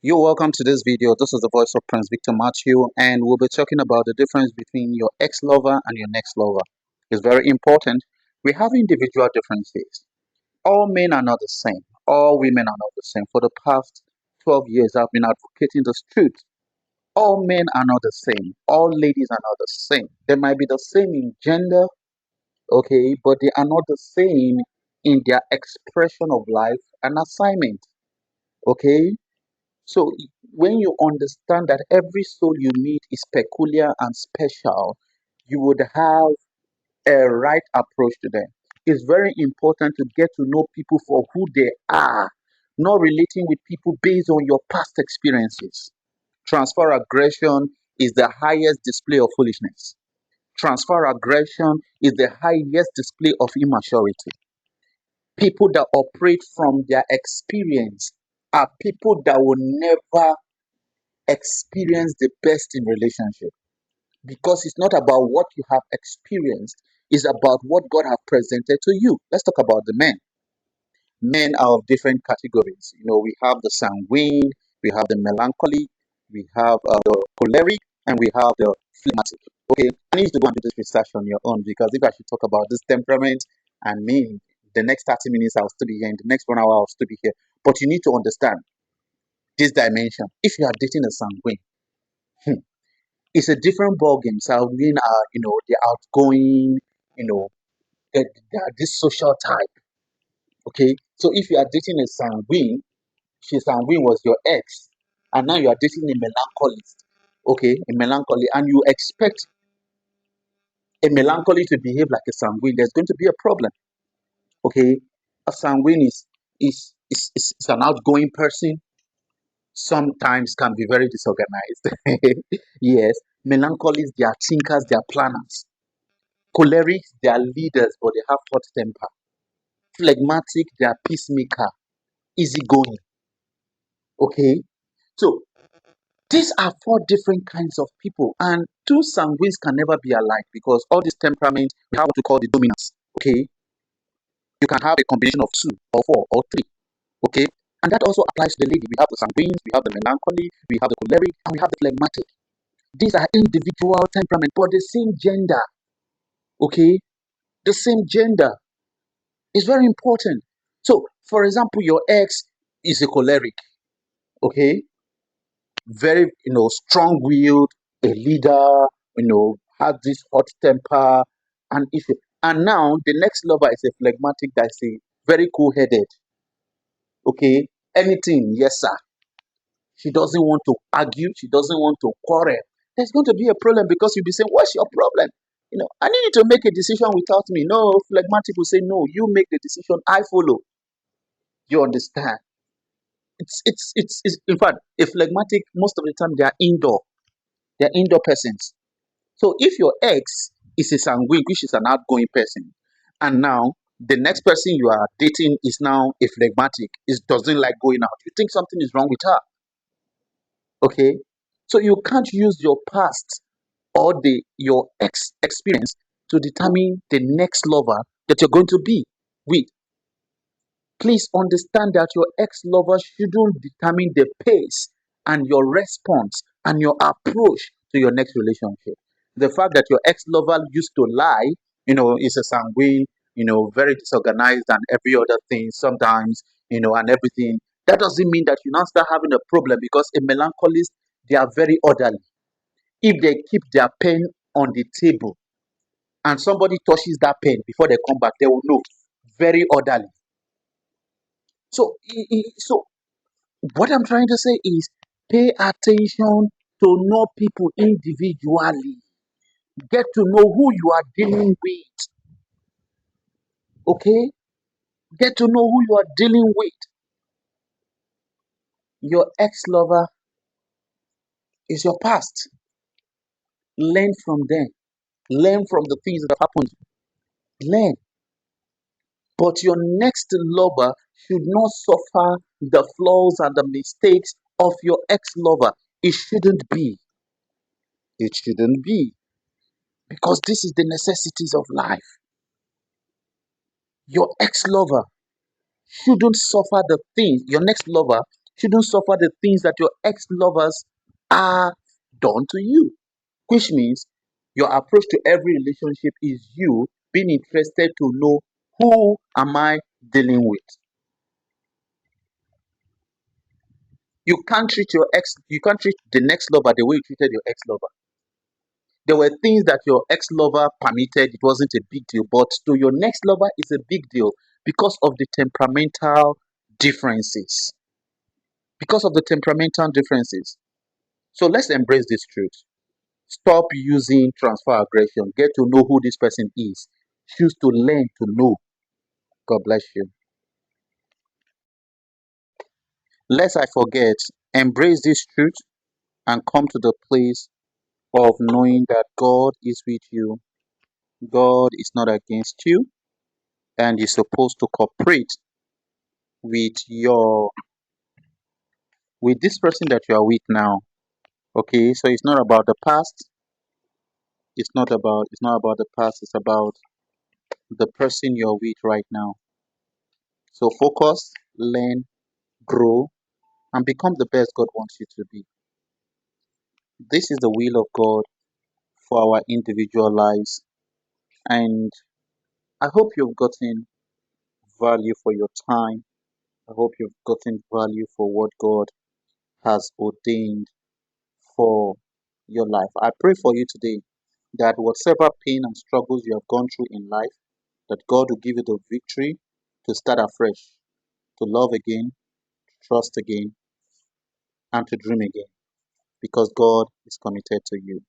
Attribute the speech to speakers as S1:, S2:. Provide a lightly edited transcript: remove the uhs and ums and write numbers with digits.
S1: You're welcome to this video. This is the voice of Prince Victor Matthew, and we'll be talking about the difference between your ex-lover and your next lover. It's very important. We have individual differences. All men are not the same. All women are not the same. For the past 12 years, I've been advocating this truth. All men are not the same. All ladies are not the same. They might be the same in gender, okay, but they are not the same in their expression of life and assignment, okay? So when you understand that every soul you meet is peculiar and special, you would have a right approach to them. It's very important to get to know people for who they are, not relating with people based on your past experiences. Transfer aggression is the highest display of foolishness. Transfer aggression is the highest display of immaturity. People that operate from their experience are people that will never experience the best in relationship, because it's not about what you have experienced, it's about what God have presented to you. Let's talk about the men. Men are of different categories. We have the sanguine, we have the melancholy, we have the choleric, and we have the phlegmatic. Okay, I need you to go and do this research on your own, because if I should talk about this temperament, and me, the next 30 minutes I'll still be here, in the next 1 hour I'll still be here. But you need to understand this dimension. If you are dating a sanguine, it's a different ball game. Sanguine are, they're outgoing, you know, they are this social type. Okay. So if you are dating a sanguine, she sanguine was your ex, and now you are dating a melancholist. Okay, a melancholy, and you expect a melancholy to behave like a sanguine, there's going to be a problem. Okay. A sanguine is an outgoing person, sometimes can be very disorganized. Yes. Melancholists, they are thinkers, they are planners. Cholerics, they are leaders, but they have hot temper. Phlegmatic, they are peacemaker, easygoing. Okay, so these are four different kinds of people, and two sanguines can never be alike, because all these temperaments we have what we call the dominance. Okay, you can have a combination of two or four or three. Okay, and that also applies to the lady. We have the sanguines, we have the melancholy, we have the choleric, and we have the phlegmatic. These are individual temperament, but the same gender. Okay, the same gender. It's very important. So, for example, your ex is a choleric, okay? Very, strong-willed, a leader, has this hot temper and issue. And now the next lover is a phlegmatic that's a very cool-headed, okay? Anything, yes, sir. She doesn't want to argue. She doesn't want to quarrel. There's going to be a problem, because you'll be saying, "What's your problem?" I need you to make a decision without me. No, phlegmatic will say, "No, you make the decision. I follow." You understand? It's in fact, a phlegmatic, most of the time they are indoor. They're indoor persons. So if your ex is a sanguine, which is an outgoing person, and now the next person you are dating is now a phlegmatic, is doesn't like going out, you think something is wrong with her. Okay, so you can't use your past or the your ex experience to determine the next lover that you're going to be with. Please understand that your ex lover shouldn't determine the pace and your response and your approach to your next relationship. The fact that your ex lover used to lie, is a sanguine, very disorganized and every other thing sometimes, and everything. That doesn't mean that you now start having a problem, because a melancholist, they are very orderly. If they keep their pen on the table and somebody touches that pen before they come back, they will know. Very orderly. So what I'm trying to say is, pay attention to know people individually. Get to know who you are dealing with. Okay? Get to know who you are dealing with. Your ex lover is your past. Learn from them. Learn from the things that have happened. Learn. But your next lover should not suffer the flaws and the mistakes of your ex lover. It shouldn't be. It shouldn't be. Because this is the necessities of life. Your ex lover shouldn't suffer the things, your next lover Shouldn't suffer the things that your ex-lovers are done to you. Which means your approach to every relationship is you being interested to know who am I dealing with. You can't treat the next lover the way you treated your ex-lover. There were things that your ex-lover permitted, it wasn't a big deal, but to your next lover it's a big deal because of the temperamental differences. Because of the temperamental differences. So let's embrace this truth. Stop using transfer aggression. Get to know who this person is. Choose to learn to know. God bless you. Lest I forget, embrace this truth and come to the place of knowing that God is with you. God is not against you, and you're supposed to cooperate with your with this person that you are with now. Okay, so it's not about the past. It's not about the past. It's about the person you're with right now. So focus, learn, grow, and become the best God wants you to be. This is the will of God for our individual lives. And I hope you've gotten value for your time. I hope you've gotten value for what God has ordained for your life. I pray for you today that whatever pain and struggles you have gone through in life, that God will give you the victory to start afresh, to love again, to trust again, and to dream again, because God is committed to you.